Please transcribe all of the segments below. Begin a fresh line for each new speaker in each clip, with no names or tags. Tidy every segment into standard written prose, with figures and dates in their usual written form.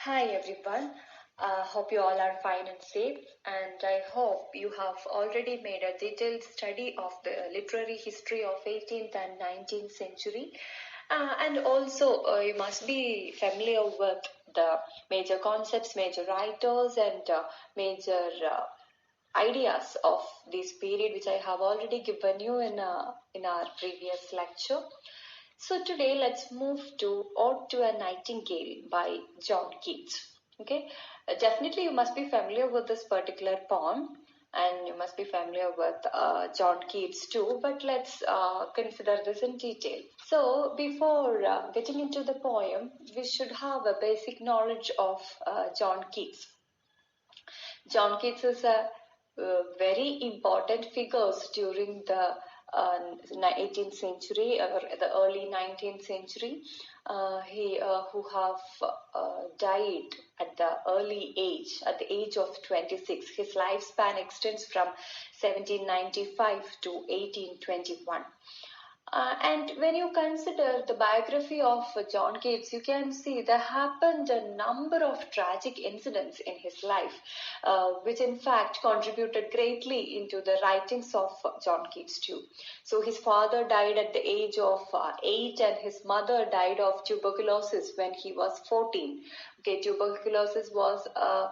Hi everyone. Hope you all are fine and safe, and I hope you have already made a detailed study of the literary history of 18th and 19th century. And also, you must be familiar with the major concepts, major writers, and major ideas of this period, which I have already given you in our previous lecture. So today let's move to Ode to a Nightingale by John Keats. Okay, definitely you must be familiar with this particular poem, and you must be familiar with John Keats too, but let's consider this in detail. So before getting into the poem, we should have a basic knowledge of John Keats. John Keats is a very important figures during the 18th century or the early 19th century. He who have died at the early age, at the age of 26. His lifespan extends from 1795 to 1821. And when you consider the biography of John Keats, you can see there happened a number of tragic incidents in his life, which in fact contributed greatly into the writings of John Keats too. So his father died at the age of 8, and his mother died of tuberculosis when he was 14. Okay, tuberculosis was a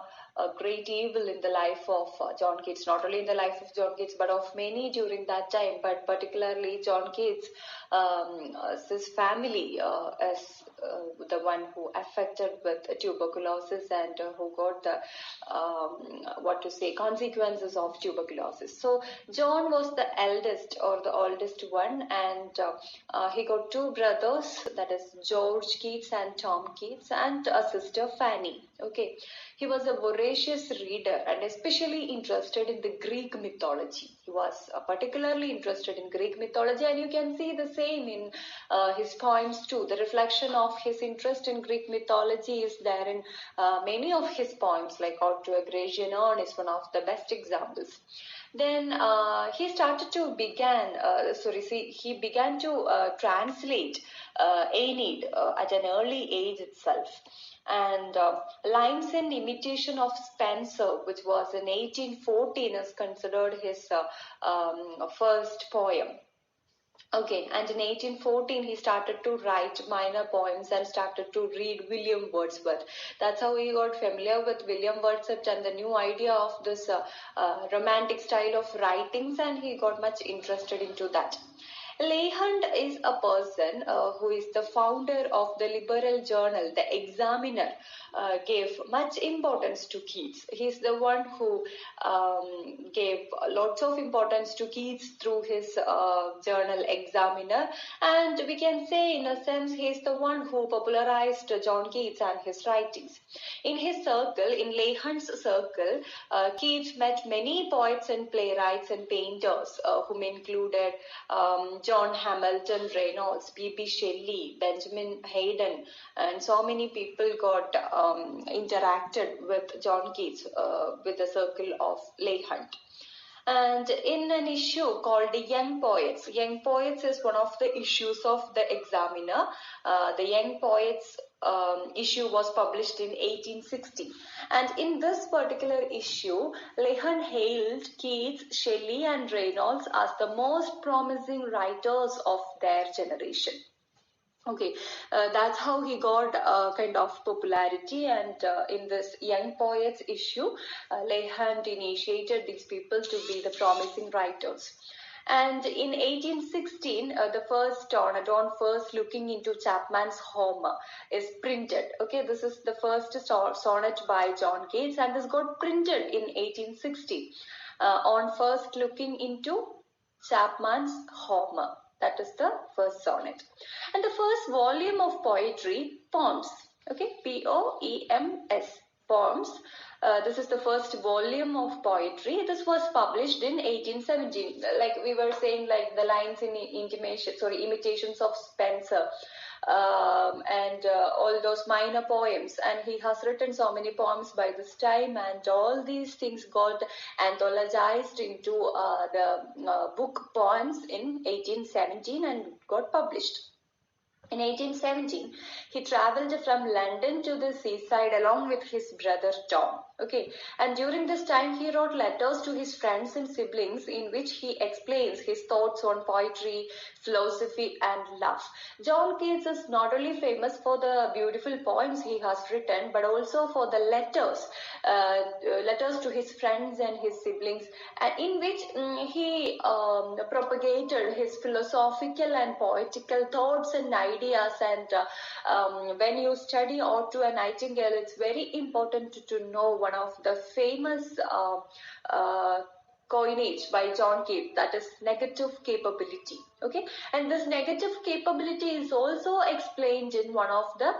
great evil in the life of John Keats, not only in the life of John Keats, but of many during that time, but particularly John Keats, his family as the one who affected with tuberculosis and who got the, what to say, consequences of tuberculosis. So John was the eldest or the oldest one, and he got two brothers, that is George Keats and Tom Keats, and a sister Fanny. Okay, he was a voracious reader and especially interested in the Greek mythology. He was particularly interested in Greek mythology, and you can see the same in his poems too. The reflection of his interest in Greek mythology is there in many of his poems, like Ode to a Grecian Urn is one of the best examples. Then he began to translate Aeneid at an early age itself. And Lines in Imitation of Spenser, which was in 1814, is considered his first poem. Okay, and in 1814 he started to write minor poems and started to read William Wordsworth. That's how he got familiar with William Wordsworth and the new idea of this romantic style of writings, and he got much interested into that. Leigh Hunt is a person who is the founder of the liberal journal, The Examiner, gave much importance to Keats. He's the one who gave lots of importance to Keats through his journal Examiner, and we can say in a sense he's the one who popularized John Keats and his writings. In his circle, in Leigh Hunt's circle, Keats met many poets and playwrights and painters whom included John Hamilton Reynolds, B.B. Shelley, Benjamin Haydon, and so many people got interacted with John Keats with the circle of Leigh Hunt. And in an issue called Young Poets is one of the issues of the Examiner. The Young Poets issue was published in 1860, and in this particular issue, Leigh Hunt hailed Keats, Shelley, and Reynolds as the most promising writers of their generation. Okay, that's how he got kind of popularity, and in this Young Poets issue, Leigh Hunt initiated these people to be the promising writers. And in 1816, the first sonnet on first looking into Chapman's Homer is printed. Okay, this is the first sonnet by John Keats, and this got printed in 1860 on first looking into Chapman's Homer. That is the first sonnet. And the first volume of poetry, Poems. Okay, Poems, Poems. This is the first volume of poetry. This was published in 1817. Like we were saying, like the lines in imitations of Spenser, and all those minor poems. And he has written so many poems by this time, and all these things got anthologized into the book Poems in 1817 and got published. In 1817, he traveled from London to the seaside along with his brother Tom. Okay, and during this time, he wrote letters to his friends and siblings in which he explains his thoughts on poetry, philosophy, and love. John Keats is not only famous for the beautiful poems he has written, but also for the letters to his friends and his siblings, in which he propagated his philosophical and poetical thoughts and ideas. And when you study Ode to a Nightingale, it's very important to know one of the famous coinage by John Keats, that is negative capability. Okay, and this negative capability is also explained in one of the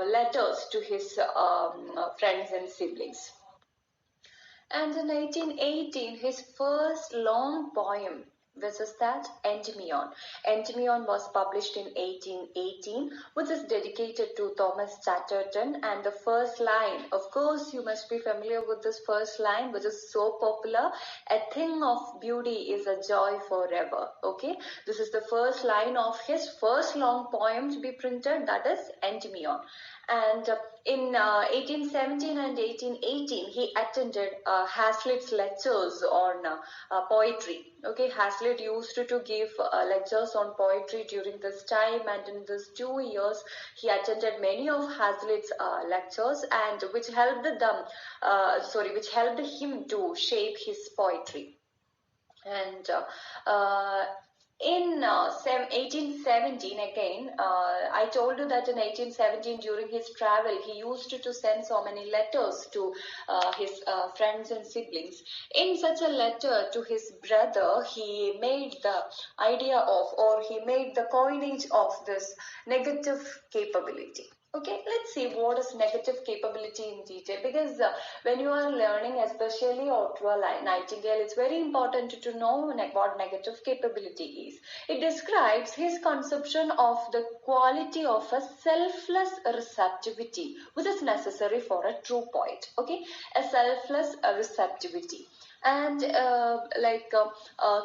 letters to his friends and siblings. And in 1818, his first long poem, which is that Endymion. Endymion was published in 1818, which is dedicated to Thomas Chatterton. And the first line, of course, you must be familiar with this first line, which is so popular: "A thing of beauty is a joy forever." Okay, this is the first line of his first long poem to be printed, that is Endymion. And in 1817 and 1818, he attended Hazlitt's lectures on poetry. Okay, Hazlitt used to give lectures on poetry during this time, and in these 2 years, he attended many of Hazlitt's lectures, and which helped him to shape his poetry. And in 1817, again, I told you that in 1817, during his travel, he used to send so many letters to his friends and siblings. In such a letter to his brother, he made the idea of, or he made the coinage of this negative capability. Okay, let's see what is negative capability in detail, because when you are learning, especially Ode to a Nightingale, it's very important to know what negative capability is. It describes his conception of the quality of a selfless receptivity, which is necessary for a true poet. Okay, a selfless receptivity. And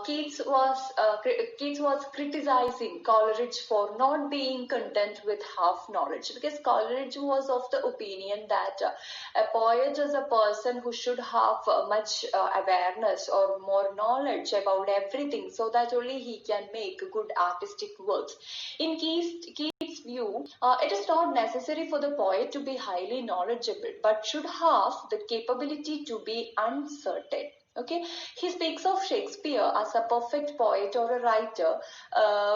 Keats was criticizing Coleridge for not being content with half knowledge, because Coleridge was of the opinion that a poet is a person who should have much awareness or more knowledge about everything, so that only he can make good artistic works. In Keats' view, it is not necessary for the poet to be highly knowledgeable, but should have the capability to be uncertain. Okay, he speaks of Shakespeare as a perfect poet or a writer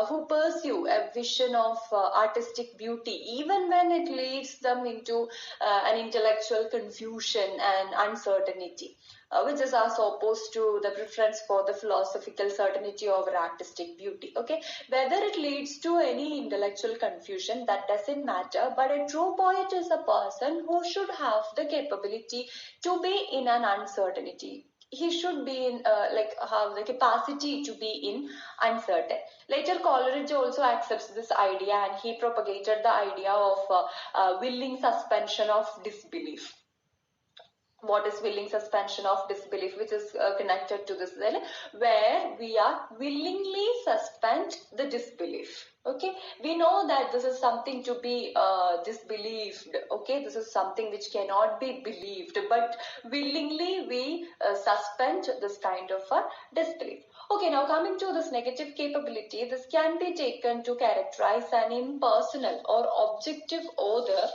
who pursue a vision of artistic beauty, even when it leads them into an intellectual confusion and uncertainty, which is as opposed to the preference for the philosophical certainty over artistic beauty. Okay, whether it leads to any intellectual confusion, that doesn't matter, but a true poet is a person who should have the capability to be in an uncertainty. He should be in have the capacity to be in uncertain. Later, Coleridge also accepts this idea, and he propagated the idea of willing suspension of disbelief. What is willing suspension of disbelief, which is connected to this, where we are willingly suspend the disbelief. Okay, we know that this is something to be disbelieved. Okay, this is something which cannot be believed, but willingly we suspend this kind of a disbelief. Okay, now coming to this negative capability, this can be taken to characterize an impersonal or objective author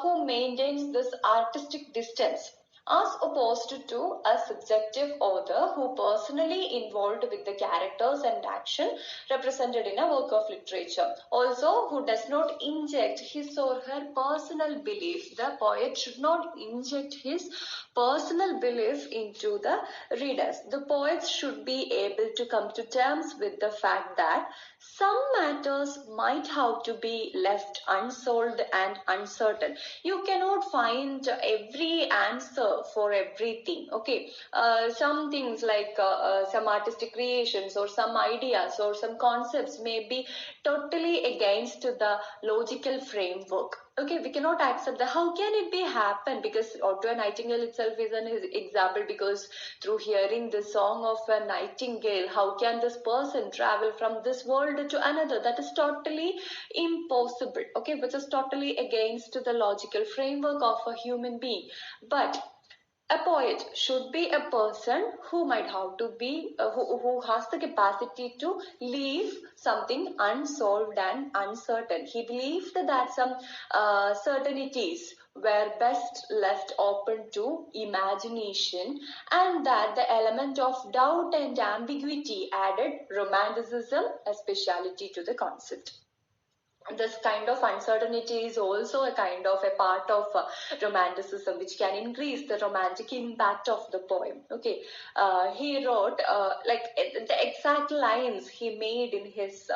who maintains this artistic distance, as opposed to a subjective author who personally involved with the characters and action represented in a work of literature. Also, who does not inject his or her personal belief. The poet should not inject his personal belief into the readers. The poets should be able to come to terms with the fact that some matters might have to be left unsolved and uncertain. You cannot find every answer for everything. Okay, some things like some artistic creations or some ideas or some concepts may be totally against the logical framework. Okay, we cannot accept that. How can it be happen? Because Otto Nightingale itself is an example, because through hearing the song of a nightingale, how can this person travel from this world to another? That is totally impossible. Okay, which is totally against the logical framework of a human being. But a poet should be a person who might have to be who has the capacity to leave something unsolved and uncertain. He believed that some certainties were best left open to imagination, and that the element of doubt and ambiguity added romanticism, a speciality to the concept. This kind of uncertainty is also a kind of a part of romanticism, which can increase the romantic impact of the poem. Okay, he wrote like the exact lines he made in his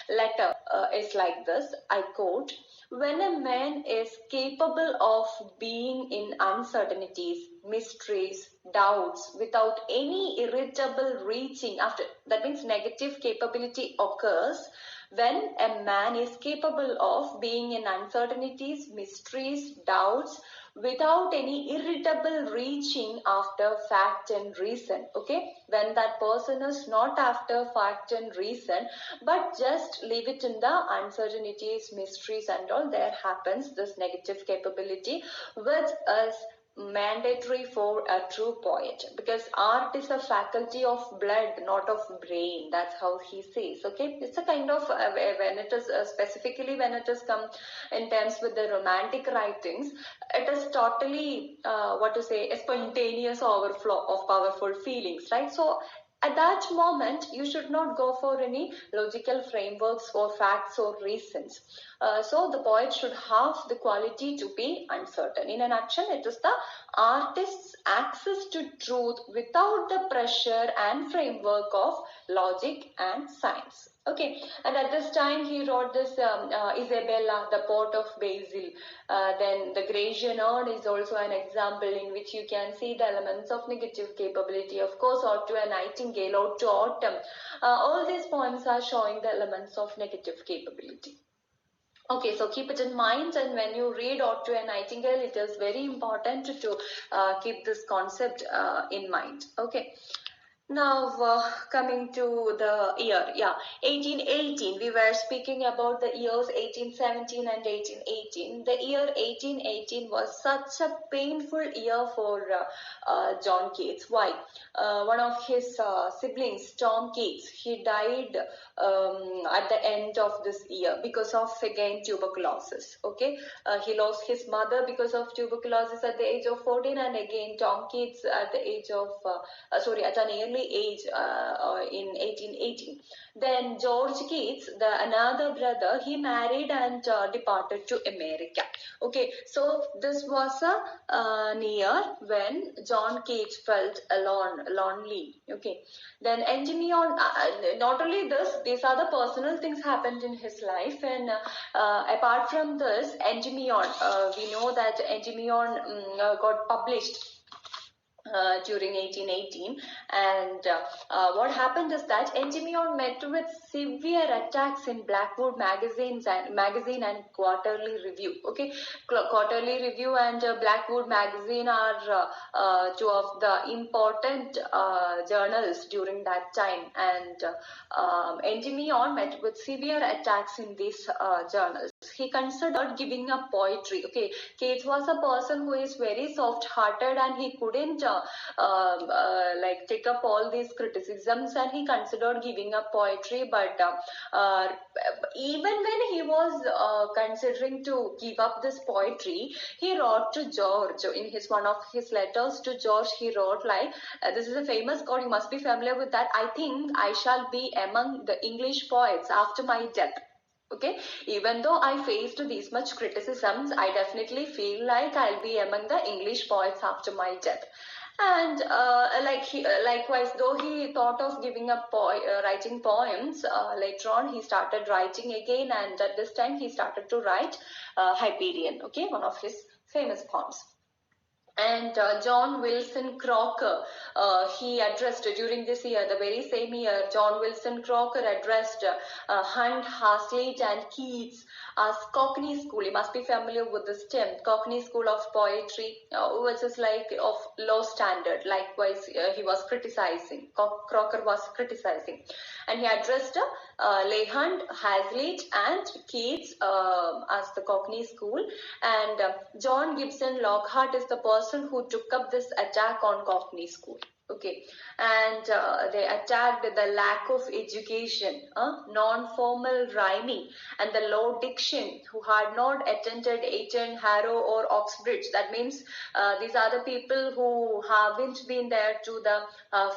letter is like this. I quote: "When a man is capable of being in uncertainties, mysteries, doubts, without any irritable reaching after," that means negative capability occurs when a man is capable of being in uncertainties, mysteries, doubts, without any irritable reaching after fact and reason. Okay, when that person is not after fact and reason, but just leave it in the uncertainties, mysteries and all, there happens this negative capability, which is mandatory for a true poet, because art is a faculty of blood, not of brain. That's how he says. Okay, it's a kind of when it is specifically when it is come in terms with the romantic writings, it is totally what to say, a spontaneous overflow of powerful feelings, right? So at that moment, you should not go for any logical frameworks or facts or reasons. So the poet should have the quality to be uncertain. In a nutshell, it is the artist's access to truth without the pressure and framework of logic and science. Okay, and at this time he wrote this Isabella, the Port of Basil. Then the Grecian Ode is also an example in which you can see the elements of negative capability. Of course, Ode to a Nightingale, Ode to Autumn. All these poems are showing the elements of negative capability. Okay, so keep it in mind, and when you read Ode to a Nightingale, it is very important to keep this concept in mind. Okay. Now, coming to the year, yeah, 1818. We were speaking about the years 1817 and 1818. The year 1818 was such a painful year for John Keats. Why? One of his siblings, Tom Keats, he died at the end of this year because of, again, tuberculosis. Okay, he lost his mother because of tuberculosis at the age of 14, and again Tom Keats at the age of at an early age in 1818. Then George Keats, another brother, he married and departed to America. Okay, so this was a year when John Keats felt lonely. Okay, then Endymion, not only this, these are the personal things happened in his life, and apart from this, Endymion, we know that Endymion got published during 1818, and what happened is that Endymion met with severe attacks in Blackwood magazine and Quarterly Review. Okay, Quarterly Review and Blackwood magazine are two of the important journals during that time, and Endymion met with severe attacks in these journals. He considered giving up poetry. Okay, Keats was a person who is very soft-hearted, and he couldn't like take up all these criticisms, and he considered giving up poetry. But even when he was considering to give up this poetry, he wrote to George in his one of his letters to George. He wrote like this is a famous quote, you must be familiar with that: "I think I shall be among the English poets after my death." Okay, even though I faced these much criticisms, I definitely feel like I'll be among the English poets after my death. And likewise, though he thought of giving up writing poems, later on he started writing again, and at this time he started to write Hyperion. Okay, one of his famous poems. And John Wilson Crocker, he addressed during this year, the very same year, John Wilson Crocker addressed Hunt, Hazlitt, and Keats as Cockney School. You must be familiar with this term, Cockney School of Poetry, which is like of low standard. Likewise, he was criticizing, Crocker was criticizing. And he addressed Hunt, Hazlitt, and Keats as the Cockney School. And John Gibson Lockhart is the person who took up this attack on Cockney School. Okay, and they attacked the lack of education, non-formal rhyming, and the low diction, who had not attended Eton, Harrow, or Oxbridge. That means these are the people who haven't been there to the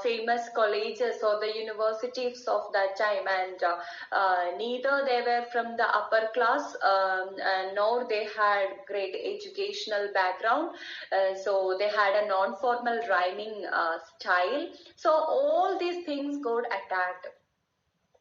famous colleges or the universities of that time, and neither they were from the upper class, nor they had great educational background. So they had a non-formal rhyming style. So all these things got attacked.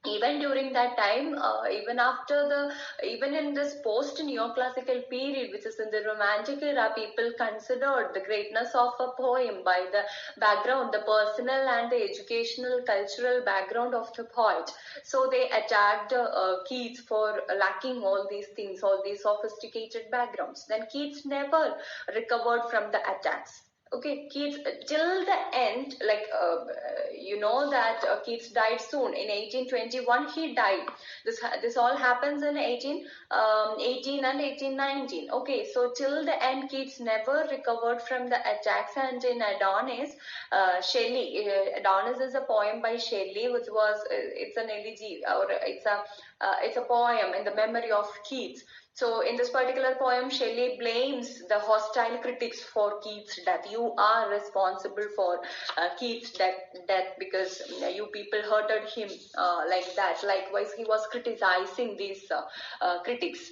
Even during that time, even in this post-neoclassical period, which is in the Romantic era, people considered the greatness of a poem by the background, the personal and the educational, cultural background of the poet. So they attacked Keats for lacking all these things, all these sophisticated backgrounds. Then Keats never recovered from the attacks. Okay, Keats till the end, you know that Keats died soon in 1821. He died. This all happens in 1818 and 1819. Okay, so till the end, Keats never recovered from the attacks. And in Adonis, Shelley, Adonis is a poem by Shelley, which was it's an elegy, or it's a poem in the memory of Keats. So in this particular poem, Shelley blames the hostile critics for Keats' death. You are responsible for Keats' death because you people hurted him like that. Likewise, he was criticizing these critics.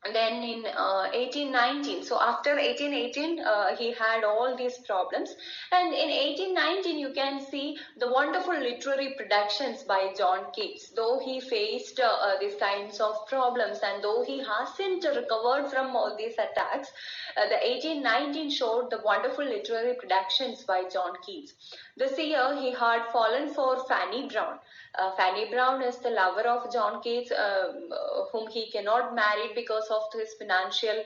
And then in 1819, so after 1818, he had all these problems. And in 1819, you can see the wonderful literary productions by John Keats. Though he faced these kinds of problems, and though he hasn't recovered from all these attacks, the 1819 showed the wonderful literary productions by John Keats. This year, he had fallen for Fanny Brown. Fanny Brown is the lover of John Keats, whom he cannot marry because of his financial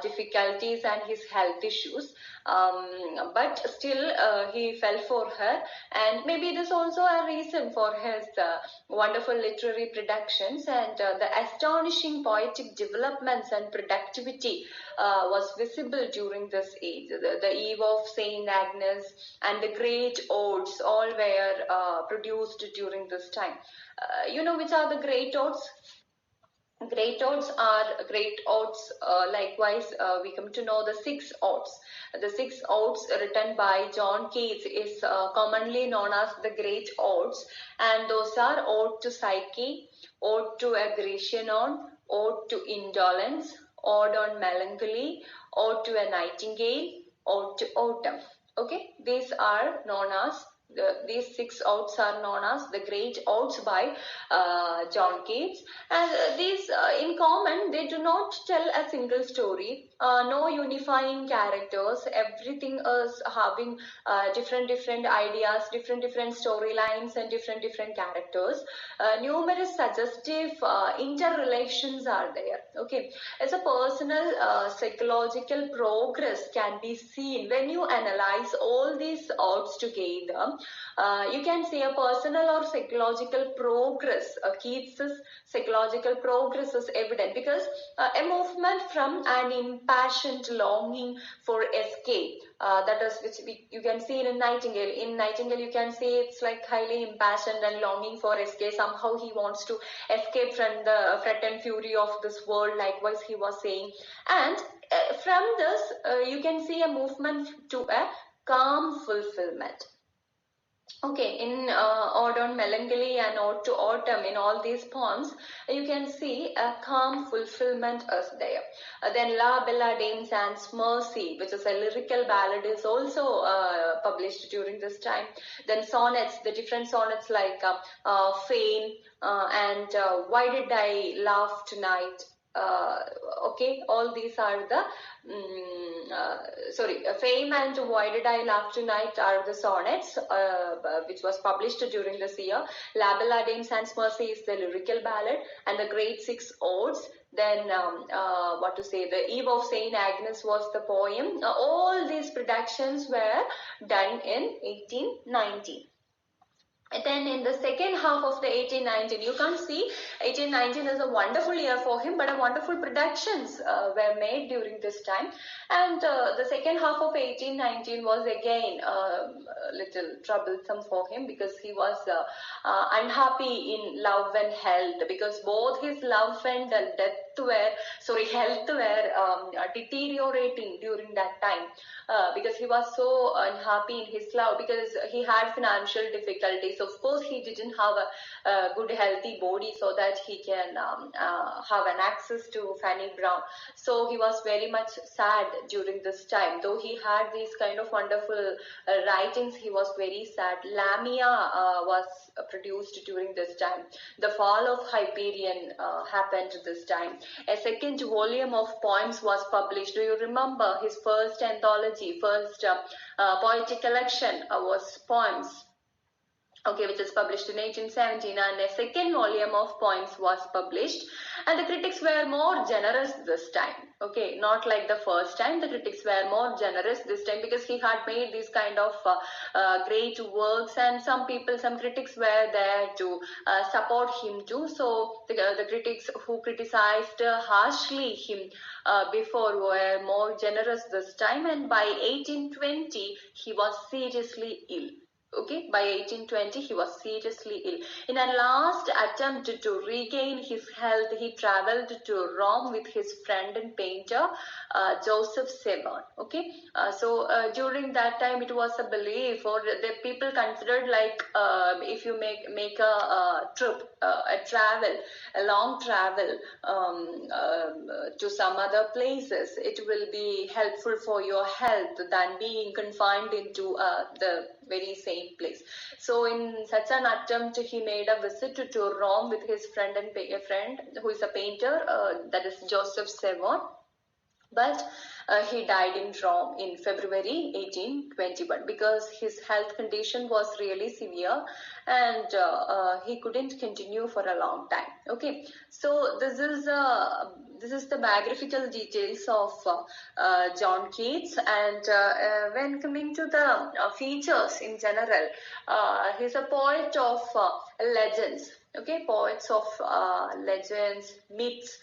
difficulties and his health issues. But still, he fell for her, and maybe this also a reason for his wonderful literary productions. And the astonishing poetic developments and productivity was visible during this age. The Eve of Saint Agnes and the great odes all were produced during this time. You know which are the great odes? Great odes are great odes. Likewise, we come to know the six odes. The six odes written by John Keats is commonly known as the great odes, and those are Ode to Psyche, Ode to a Grecianon, Ode to Indolence, Ode on Melancholy, Ode to a Nightingale, Ode to Autumn. Okay, these are known as these six odes are known as the great odes by John Keats. And these in common, they do not tell a single story, no unifying characters. Everything is having different ideas, different storylines, and different characters. Numerous suggestive interrelations are there. Okay, as a personal psychological progress can be seen when you analyze all these odes together. You can see a personal or psychological progress. Keats's psychological progress is evident because a movement from an impassioned longing for escape, that is which you can see in Nightingale. In Nightingale, you can see it's like highly impassioned and longing for escape. Somehow he wants to escape from the fret and fury of this world. Likewise, he was saying, and from this, you can see a movement to a calm fulfillment. Okay, in Ode on Melancholy and Ode to Autumn, in all these poems, you can see a calm fulfillment is there. Then La Bella Dame Sans Mercy, which is a lyrical ballad, is also published during this time. Then sonnets, the different sonnets like Fame and Why Did I Laugh Tonight? Okay, all these are the Fame and Why Did I Laugh Tonight are the sonnets which was published during this year. La Bella Dame Sans Mercy is the lyrical ballad, and the Great Six Odes. Then the Eve of Saint Agnes was the poem. All these productions were done in 1819. And then in the second half of the 1819, you can see 1819 is a wonderful year for him, but a wonderful productions were made during this time. And the second half of 1819 was again a little troublesome for him, because he was unhappy in love and health, because both his love and health were deteriorating during that time. Because he was so unhappy in his love, because he had financial difficulties. Of course, he didn't have a good healthy body so that he can have an access to Fanny Brown. So he was very much sad during this time. Though he had these kind of wonderful writings, he was very sad. Lamia was produced during this time. The Fall of Hyperion happened this time. A second volume of poems was published. Do you remember his first anthology, first poetic collection was Poems? Okay, which is published in 1817, and a second volume of poems was published, and the critics were more generous this time. Okay, not like the first time. The critics were more generous this time, because he had made these kind of great works, and some critics were there to support him too. So the critics who criticized harshly him before were more generous this time, and by 1820 he was seriously ill. Okay, by 1820 he was seriously ill. In a last attempt to regain his health, he traveled to Rome with his friend and painter Joseph Severn. Okay, during that time it was a belief, or the people considered, like if you make a trip, a long travel to some other places, it will be helpful for your health than being confined into the very same place. So in such an attempt, he made a visit to Rome with his friend who is a painter, that is Joseph Severn. But he died in Rome in February 1821, because his health condition was really severe, and he couldn't continue for a long time. Okay, so this is the biographical details of John Keats. And when coming to the features in general, he's a poet of legends. Okay, poets of legends, myths,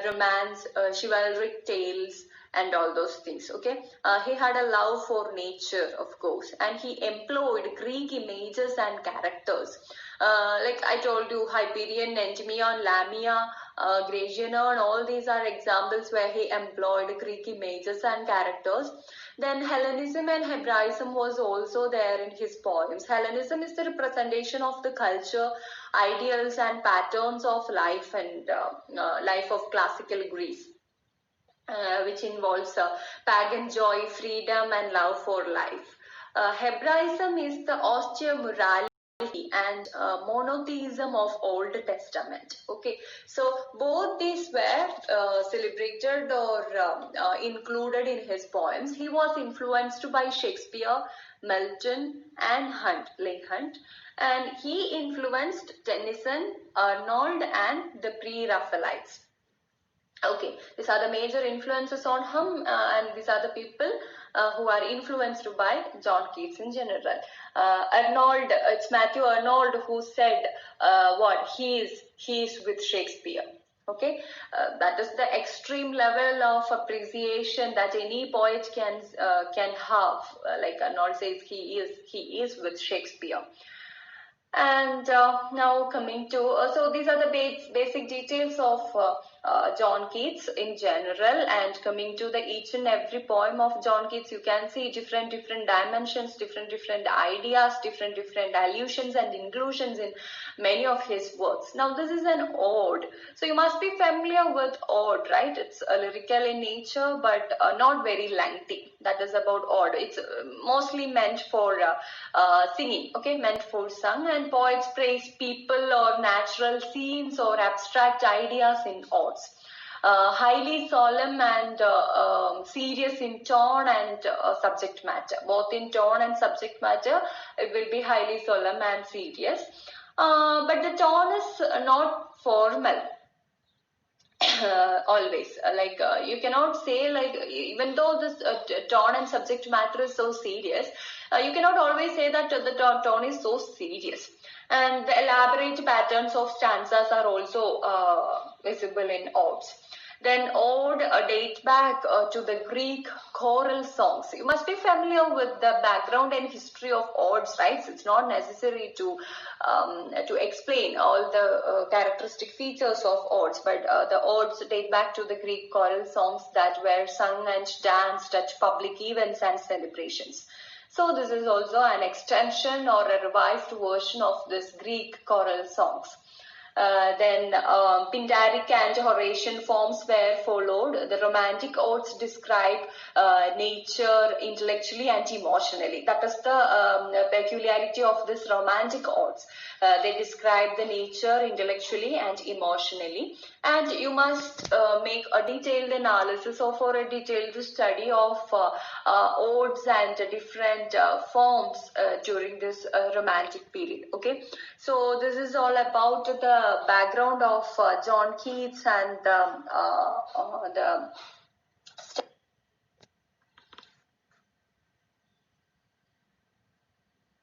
romance, chivalric tales, and all those things. Okay, he had a love for nature, of course, and he employed Greek images and characters. Like I told you, Hyperion, Endymion, Lamia, Gratiano, and all these are examples where he employed Greek images and characters. Then Hellenism and Hebraism was also there in his poems. Hellenism is the representation of the culture, ideals, and patterns of life, and life of classical Greece, which involves pagan joy, freedom, and love for life. Hebraism is the austere morality and monotheism of Old Testament. Okay, so both these were celebrated or included in his poems. He was influenced by Shakespeare, Milton, and Leigh Hunt, and he influenced Tennyson, Arnold, and the pre-Raphaelites. Okay, these are the major influences on him, and these are the people who are influenced by John Keats in general. Arnold, it's Matthew Arnold who said what he is with Shakespeare. Okay, that is the extreme level of appreciation that any poet can have. Like Arnold says, he is with Shakespeare. And now coming to, so these are the basic details of John Keats in general. And coming to the each and every poem of John Keats, you can see different dimensions, different ideas, different allusions and inclusions in many of his works. Now this is an ode, so you must be familiar with ode, right? It's lyrical in nature, but not very lengthy. That is about ode. It's mostly meant for singing, okay, meant for sung, and poets praise people or natural scenes or abstract ideas in odes. highly solemn and serious in tone and subject matter. Both in tone and subject matter, it will be highly solemn and serious. But the tone is not formal. Always you cannot say, like, even though this tone and subject matter is so serious, you cannot always say that the tone is so serious. And the elaborate patterns of stanzas are also visible in odes. Then ode date back to the Greek choral songs. You must be familiar with the background and history of odes, right? It's not necessary to explain all the characteristic features of odes, but the odes date back to the Greek choral songs that were sung and danced at public events and celebrations. So this is also an extension or a revised version of this Greek choral songs. Then Pindaric and Horatian forms were followed. The romantic odes describe nature intellectually and emotionally. That is the peculiarity of this romantic odes. They describe the nature intellectually and emotionally. And you must make a detailed analysis or a detailed study of odes and different forms during this romantic period. Okay, so this is all about the background of John Keats and the